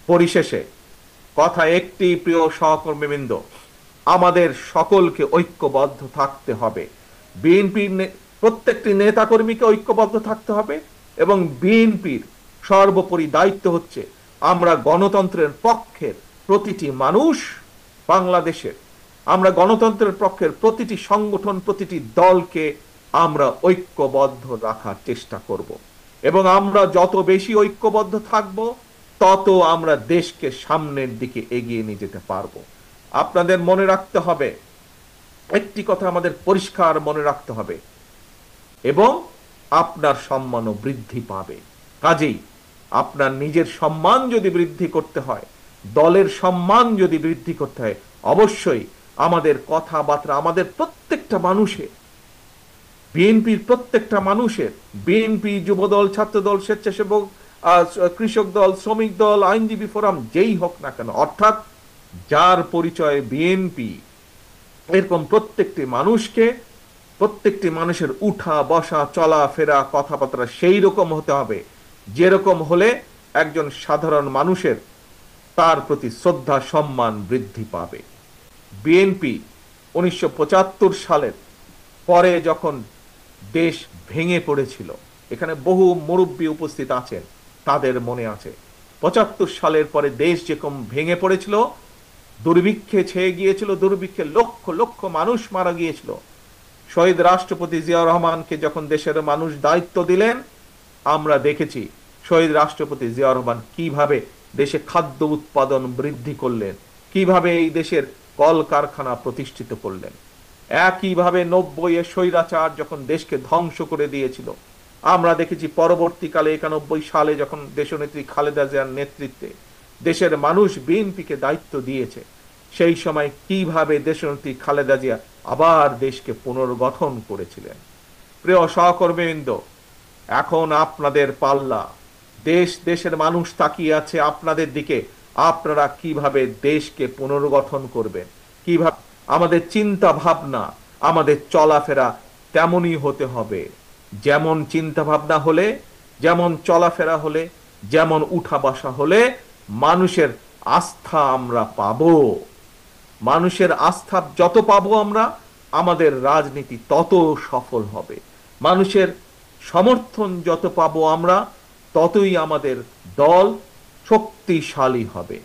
পরিশেষে কথা একটি, প্রিয় সহকর্মীবৃন্দ, আমাদের সকলকে ঐক্যবদ্ধ থাকতে হবে। বিএনপির প্রত্যেকটি নেতাকর্মীকে ঐক্যবদ্ধ থাকতে হবে এবং বিএনপির সর্বোপরি দায়িত্ব হচ্ছে আমরা গণতন্ত্রের পক্ষের প্রতিটি মানুষ বাংলাদেশের, আমরা গণতন্ত্রের পক্ষের প্রতিটি সংগঠন, প্রতিটি দলকে আমরা ঐক্যবদ্ধ রাখার চেষ্টা করব এবং আমরা যত বেশি ঐক্যবদ্ধ থাকব তত আমরা দেশকে সামনের দিকে এগিয়ে নিয়ে যেতে পারবো। আপনাদের মনে রাখতে হবে, একটি কথা আমাদের পরিষ্কার মনে রাখতে হবে, এবং আপনার সম্মানও বৃদ্ধি পাবে। কাজেই আপনার নিজের সম্মান যদি বৃদ্ধি করতে হয়, দলের সম্মান যদি বৃদ্ধি করতে হয়, অবশ্যই আমাদের কথাবার্তা, আমাদের প্রত্যেকটা মানুষের, বিএনপির প্রত্যেকটা মানুষের, বিএনপি, যুবদল, ছাত্রদল, স্বেচ্ছাসেবক, কৃষক দল, শ্রমিক দল, আইনজীবী ফোরাম, যেই হোক না কেন, অর্থাৎ যার পরিচয় বিএনপি, এরকম প্রত্যেকটি মানুষকে, প্রত্যেকটি মানুষের উঠা বসা চলাফেরা কথাবার্তা সেই রকম হতে হবে যেরকম হলে একজন সাধারণ মানুষের তার প্রতি শ্রদ্ধা সম্মান বৃদ্ধি পাবে। বিএনপি 1975 সালের পরে যখন দেশ ভেঙে পড়েছিল, এখানে বহু মুরব্বী উপস্থিত আছেন, তাদের মনে আছে 75 সালের পরে দেশ যেরকম ভেঙে পড়েছিল, দুর্ভিক্ষে ছেয়ে গিয়েছিল, দুর্ভিক্ষে লক্ষ লক্ষ মানুষ মারা গিয়েছিল। শহীদ রাষ্ট্রপতি জিয়াউর রহমানকে যখন দেশের মানুষ দায়িত্ব দিলেন, আমরা দেখেছি শহীদ রাষ্ট্রপতি জিয়াউর রহমান কিভাবে দেশে খাদ্য উৎপাদন বৃদ্ধি করলেন, কিভাবে এই দেশের কলকারখানা প্রতিষ্ঠিত করলেন। একইভাবে 90-এ স্বৈরাচার যখন দেশকে ধ্বংস করে দিয়েছিল, আমরা দেখেছি পরবর্তীকালে 91 সালে যখন দেশনেত্রী খালেদা জিয়ার নেতৃত্বে দেশের মানুষ বিএনপিকে দায়িত্ব দিয়েছে, সেই সময় কিভাবে দেশনেত্রী খালেদা জিয়া আবার দেশকে পুনর্গঠন করেছিলেন। প্রিয় সহকর্মীবৃন্দ, এখন আপনাদের পাল্লা, দেশের মানুষ তাকিয়ে আছে আপনাদের দিকে। আপনারা কিভাবে দেশকে পুনর্গঠন করবেন, কিভাবে আমাদের চিন্তা ভাবনা, আমাদের চলাফেরা তেমনই হতে হবে। যেমন চিন্তা ভাবনা হলে, যেমন চলাফেরা হলে, যেমন উঠা বসা হলে মানুষের আস্থা আমরা পাবো। মানুষের আস্থা যত পাবো আমরা, আমাদের রাজনীতি তত সফল হবে। মানুষের সমর্থন যত পাবো আমরা, ততই আমাদের দল শক্তিশালী হবে।